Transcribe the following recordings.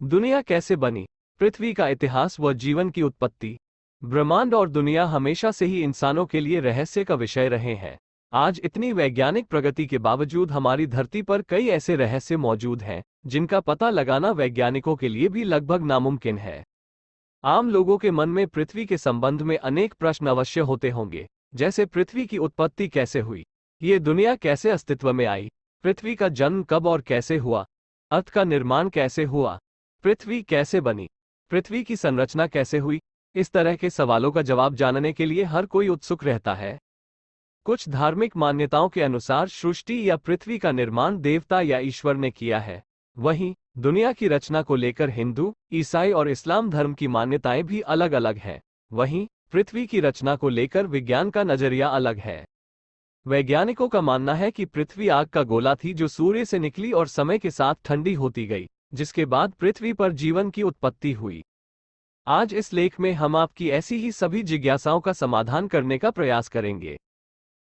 दुनिया कैसे बनी? पृथ्वी का इतिहास व जीवन की उत्पत्ति। ब्रह्मांड और दुनिया हमेशा से ही इंसानों के लिए रहस्य का विषय रहे हैं। आज इतनी वैज्ञानिक प्रगति के बावजूद हमारी धरती पर कई ऐसे रहस्य मौजूद हैं जिनका पता लगाना वैज्ञानिकों के लिए भी लगभग नामुमकिन है। आम लोगों के मन में पृथ्वी के संबंध में अनेक प्रश्न अवश्य होते होंगे, जैसे पृथ्वी की उत्पत्ति कैसे हुई, ये दुनिया कैसे अस्तित्व में आई, पृथ्वी का जन्म कब और कैसे हुआ, अर्थ का निर्माण कैसे हुआ, पृथ्वी कैसे बनी, पृथ्वी की संरचना कैसे हुई। इस तरह के सवालों का जवाब जानने के लिए हर कोई उत्सुक रहता है। कुछ धार्मिक मान्यताओं के अनुसार सृष्टि या पृथ्वी का निर्माण देवता या ईश्वर ने किया है। वहीं दुनिया की रचना को लेकर हिंदू, ईसाई और इस्लाम धर्म की मान्यताएं भी अलग अलग हैं। वहीं पृथ्वी की रचना को लेकर विज्ञान का नजरिया अलग है। वैज्ञानिकों का मानना है कि पृथ्वी आग का गोला थी जो सूर्य से निकली और समय के साथ ठंडी होती गई, जिसके बाद पृथ्वी पर जीवन की उत्पत्ति हुई। आज इस लेख में हम आपकी ऐसी ही सभी जिज्ञासाओं का समाधान करने का प्रयास करेंगे।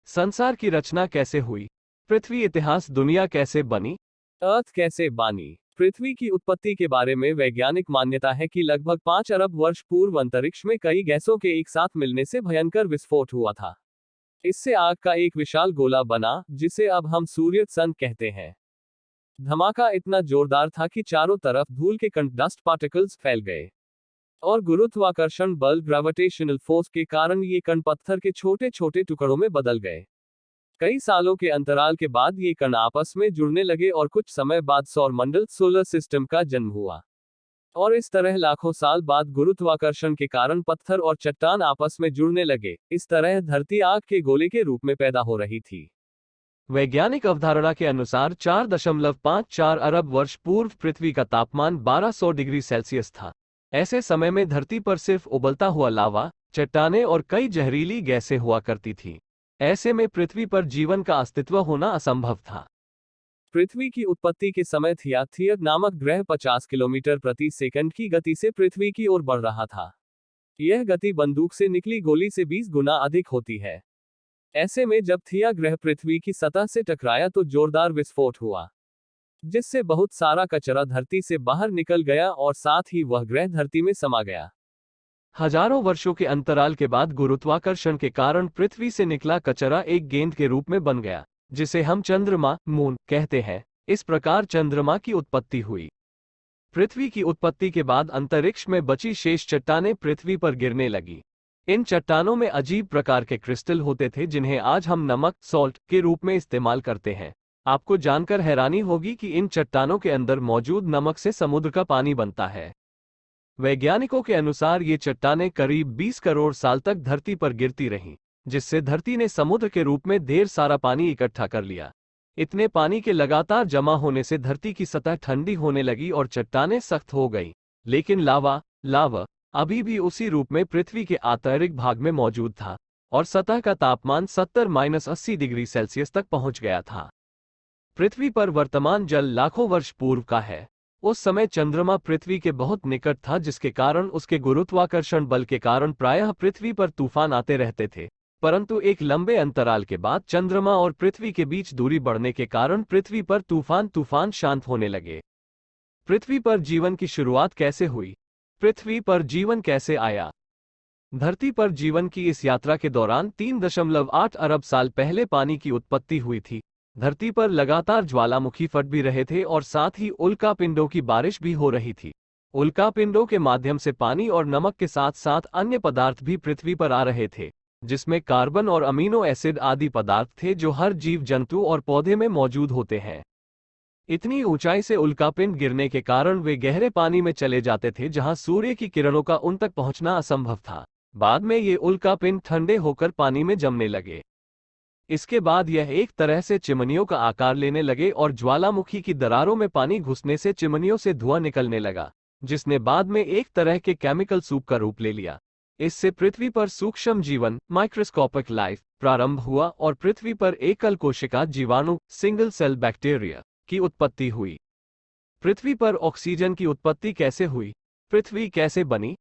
संसार की रचना कैसे हुई? पृथ्वी इतिहास दुनिया कैसे बनी? अर्थ कैसे बनी? पृथ्वी की उत्पत्ति के बारे में वैज्ञानिक मान्यता है कि लगभग 5 अरब वर्ष पूर्व अंतरिक्ष में कई गैसों के एक साथ मिलने से भयंकर विस्फोट हुआ था। इससे आग का एक विशाल गोला बना, जिसे अब हम सूर्य सन कहते हैं। धमाका इतना जोरदार था कि चारों तरफ धूल के कण डस्ट पार्टिकल्स फैल गए और गुरुत्वाकर्षण बल ग्रेविटेशनल फोर्स के कारण ये कण पत्थर के छोटे छोटे टुकड़ों में बदल गए। कई सालों के अंतराल के बाद ये कण आपस में जुड़ने लगे और कुछ समय बाद सौरमंडल सोलर सिस्टम का जन्म हुआ। और इस तरह लाखों साल बाद गुरुत्वाकर्षण के कारण पत्थर और चट्टान आपस में जुड़ने लगे। इस तरह धरती आग के गोले के रूप में पैदा हो रही थी। वैज्ञानिक अवधारणा के अनुसार 4.54 अरब वर्ष पूर्व पृथ्वी का तापमान 1200 डिग्री सेल्सियस था। ऐसे समय में धरती पर सिर्फ उबलता हुआ लावा, चट्टानें और कई जहरीली गैसें हुआ करती थीं। ऐसे में पृथ्वी पर जीवन का अस्तित्व होना असंभव था। पृथ्वी की उत्पत्ति के समय थिया नामक ग्रह 50 किलोमीटर प्रति सेकंड की गति से पृथ्वी की ओर बढ़ रहा था। यह गति बंदूक से निकली गोली से 20 गुना अधिक होती है। ऐसे में जब थिया ग्रह पृथ्वी की सतह से टकराया तो जोरदार विस्फोट हुआ, जिससे बहुत सारा कचरा धरती से बाहर निकल गया और साथ ही वह ग्रह धरती में समा गया। हजारों वर्षों के अंतराल के बाद गुरुत्वाकर्षण के कारण पृथ्वी से निकला कचरा एक गेंद के रूप में बन गया, जिसे हम चंद्रमा, मून कहते हैं। इस प्रकार चंद्रमा की उत्पत्ति हुई। पृथ्वी की उत्पत्ति के बाद अंतरिक्ष में बची शेष चट्टानें पृथ्वी पर गिरने लगी। इन चट्टानों में अजीब प्रकार के क्रिस्टल होते थे जिन्हें आज हम नमक, सॉल्ट के रूप में इस्तेमाल करते हैं। आपको जानकर हैरानी होगी कि इन चट्टानों के अंदर मौजूद नमक से समुद्र का पानी बनता है। वैज्ञानिकों के अनुसार ये चट्टानें करीब 20 करोड़ साल तक धरती पर गिरती रहीं, जिससे धरती ने समुद्र के रूप में ढेर सारा पानी इकट्ठा कर लिया। इतने पानी के लगातार जमा होने से धरती की सतह ठंडी होने लगी और चट्टानें सख्त हो गईं। लेकिन लावा अभी भी उसी रूप में पृथ्वी के आंतरिक भाग में मौजूद था और सतह का तापमान 70-80 डिग्री सेल्सियस तक पहुंच गया था। पृथ्वी पर वर्तमान जल लाखों वर्ष पूर्व का है। उस समय चंद्रमा पृथ्वी के बहुत निकट था, जिसके कारण उसके गुरुत्वाकर्षण बल के कारण प्रायः पृथ्वी पर तूफान आते रहते थे। परंतु एक लंबे अंतराल के बाद चंद्रमा और पृथ्वी के बीच दूरी बढ़ने के कारण पृथ्वी पर तूफान शांत होने लगे। पृथ्वी पर जीवन की शुरुआत कैसे हुई? पृथ्वी पर जीवन कैसे आया? धरती पर जीवन की इस यात्रा के दौरान 3.8 अरब साल पहले पानी की उत्पत्ति हुई थी। धरती पर लगातार ज्वालामुखी फट भी रहे थे और साथ ही उल्कापिंडों की बारिश भी हो रही थी। उल्कापिंडों के माध्यम से पानी और नमक के साथ साथ अन्य पदार्थ भी पृथ्वी पर आ रहे थे, जिसमें कार्बन और अमीनो एसिड आदि पदार्थ थे जो हर जीव जंतु और पौधे में मौजूद होते हैं। इतनी ऊंचाई से उल्कापिंड गिरने के कारण वे गहरे पानी में चले जाते थे, जहां सूर्य की किरणों का उन तक पहुंचना असंभव था। बाद में ये उल्कापिंड ठंडे होकर पानी में जमने लगे। इसके बाद यह एक तरह से चिमनियों का आकार लेने लगे और ज्वालामुखी की दरारों में पानी घुसने से चिमनियों से धुआं निकलने लगा, जिसने बाद में एक तरह के केमिकल सूप का रूप ले लिया। इससे पृथ्वी पर सूक्ष्म जीवन, माइक्रोस्कोपिक लाइफ प्रारंभ हुआ और पृथ्वी पर एकल कोशिका जीवाणु, सिंगल सेल बैक्टीरिया की उत्पत्ति हुई। पृथ्वी पर ऑक्सीजन की उत्पत्ति कैसे हुई? पृथ्वी कैसे बनी?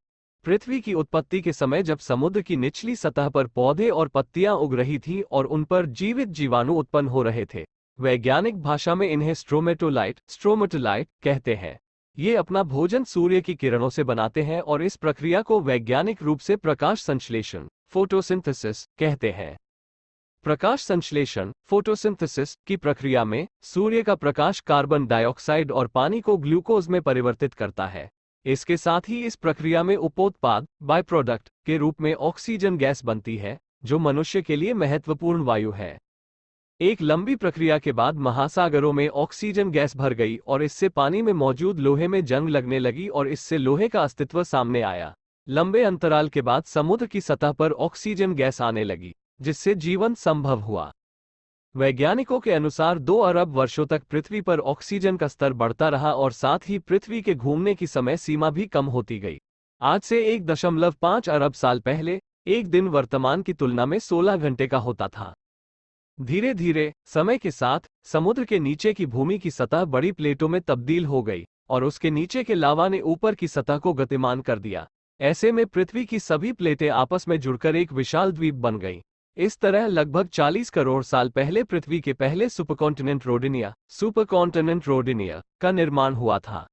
पृथ्वी की उत्पत्ति के समय जब समुद्र की निचली सतह पर पौधे और पत्तियां उग रही थीं और उन पर जीवित जीवाणु उत्पन्न हो रहे थे, वैज्ञानिक भाषा में इन्हें स्ट्रोमेटोलाइट कहते हैं। ये अपना भोजन सूर्य की किरणों से बनाते हैं और इस प्रक्रिया को वैज्ञानिक रूप से प्रकाश संश्लेषण फोटोसिंथेसिस कहते हैं। प्रकाश संश्लेषण फोटोसिंथेसिस की प्रक्रिया में सूर्य का प्रकाश कार्बन डाइऑक्साइड और पानी को ग्लूकोज में परिवर्तित करता है। इसके साथ ही इस प्रक्रिया में उपोत्पाद बाय प्रोडक्ट के रूप में ऑक्सीजन गैस बनती है, जो मनुष्य के लिए महत्वपूर्ण वायु है। एक लंबी प्रक्रिया के बाद महासागरों में ऑक्सीजन गैस भर गई और इससे पानी में मौजूद लोहे में जंग लगने लगी और इससे लोहे का अस्तित्व सामने आया। लंबे अंतराल के बाद समुद्र की सतह पर ऑक्सीजन गैस आने लगी, जिससे जीवन संभव हुआ। वैज्ञानिकों के अनुसार 2 अरब वर्षों तक पृथ्वी पर ऑक्सीजन का स्तर बढ़ता रहा और साथ ही पृथ्वी के घूमने की समय सीमा भी कम होती गई। आज से 1.5 अरब साल पहले एक दिन वर्तमान की तुलना में 16 घंटे का होता था। धीरे धीरे समय के साथ समुद्र के नीचे की भूमि की सतह बड़ी प्लेटों में तब्दील हो गई और उसके नीचे के लावा ने ऊपर की सतह को गतिमान कर दिया। ऐसे में पृथ्वी की सभी प्लेटें आपस में जुड़कर एक विशाल द्वीप बन गईं। इस तरह लगभग 40 करोड़ साल पहले पृथ्वी के पहले सुपरकॉन्टिनेंट रोडिनिया का निर्माण हुआ था।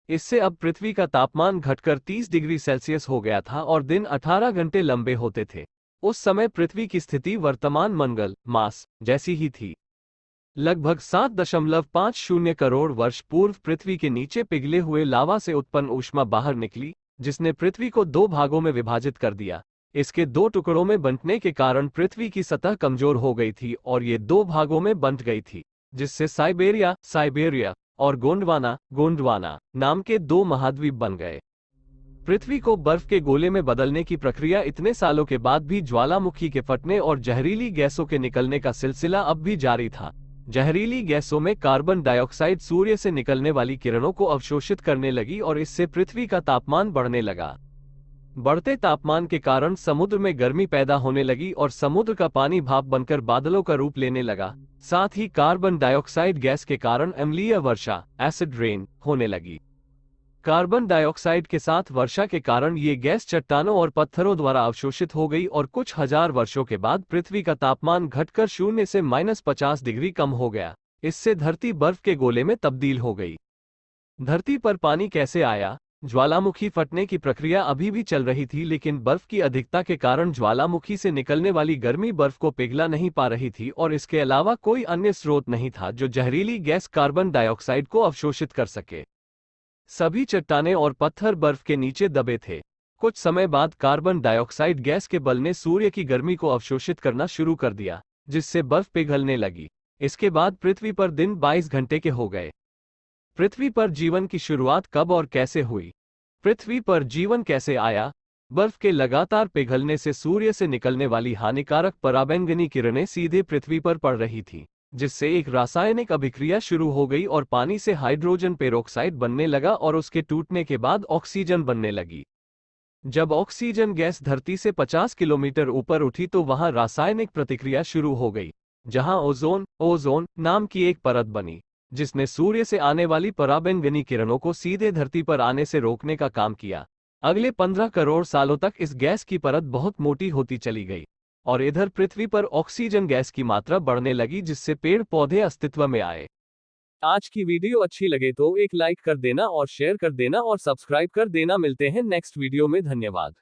इससे अब पृथ्वी का तापमान घटकर 30 डिग्री सेल्सियस हो गया था और दिन 18 घंटे लंबे होते थे। उस समय पृथ्वी की स्थिति वर्तमान मंगल मास जैसी ही थी। लगभग 7.50 करोड़ वर्ष पूर्व पृथ्वी के नीचे पिघले हुए लावा से उत्पन्न ऊष्मा बाहर निकली, जिसने पृथ्वी को 2 भागों में विभाजित कर दिया। इसके 2 टुकड़ों में बंटने के कारण पृथ्वी की सतह कमजोर हो गई थी और ये 2 भागों में बंट गई थी, जिससे साइबेरिया और गोंडवाना नाम के 2 महाद्वीप बन गए। पृथ्वी को बर्फ के गोले में बदलने की प्रक्रिया इतने सालों के बाद भी ज्वालामुखी के फटने और जहरीली गैसों के निकलने का सिलसिला अब भी जारी था। जहरीली गैसों में कार्बन डाइऑक्साइड सूर्य से निकलने वाली किरणों को अवशोषित करने लगी और इससे पृथ्वी का तापमान बढ़ने लगा। बढ़ते तापमान के कारण समुद्र में गर्मी पैदा होने लगी और समुद्र का पानी भाप बनकर बादलों का रूप लेने लगा। साथ ही कार्बन डाइऑक्साइड गैस के कारण अम्लीय वर्षा एसिड रेन होने लगी। कार्बन डाइऑक्साइड के साथ वर्षा के कारण ये गैस चट्टानों और पत्थरों द्वारा अवशोषित हो गई और कुछ हजार वर्षों के बाद पृथ्वी का तापमान घटकर 0 से -50 डिग्री कम हो गया। इससे धरती बर्फ के गोले में तब्दील हो गई। धरती पर पानी कैसे आया? ज्वालामुखी फटने की प्रक्रिया अभी भी चल रही थी, लेकिन बर्फ की अधिकता के कारण ज्वालामुखी से निकलने वाली गर्मी बर्फ को पिघला नहीं पा रही थी और इसके अलावा कोई अन्य स्रोत नहीं था जो जहरीली गैस कार्बन डाइऑक्साइड को अवशोषित कर सके। सभी चट्टानें और पत्थर बर्फ के नीचे दबे थे। कुछ समय बाद कार्बन डाइऑक्साइड गैस के बल ने सूर्य की गर्मी को अवशोषित करना शुरू कर दिया, जिससे बर्फ पिघलने लगी। इसके बाद पृथ्वी पर दिन 22 घंटे के हो गए। पृथ्वी पर जीवन की शुरुआत कब और कैसे हुई? पृथ्वी पर जीवन कैसे आया? बर्फ के लगातार पिघलने से सूर्य से निकलने वाली हानिकारक पराबैंगनी किरणें सीधे पृथ्वी पर पड़ रही थीं, जिससे एक रासायनिक अभिक्रिया शुरू हो गई और पानी से हाइड्रोजन पेरोक्साइड बनने लगा और उसके टूटने के बाद ऑक्सीजन बनने लगी। जब ऑक्सीजन गैस धरती से 50 किलोमीटर ऊपर उठी तो वहां रासायनिक प्रतिक्रिया शुरू हो गई, जहां ओजोन नाम की एक परत बनी, जिसने सूर्य से आने वाली पराबैंगनी किरणों को सीधे धरती पर आने से रोकने का काम किया। अगले 15 करोड़ सालों तक इस गैस की परत बहुत मोटी होती चली गई और इधर पृथ्वी पर ऑक्सीजन गैस की मात्रा बढ़ने लगी, जिससे पेड़ पौधे अस्तित्व में आए। आज की वीडियो अच्छी लगे तो एक लाइक कर देना और शेयर कर देना और सब्सक्राइब कर देना। मिलते हैं नेक्स्ट वीडियो में। धन्यवाद।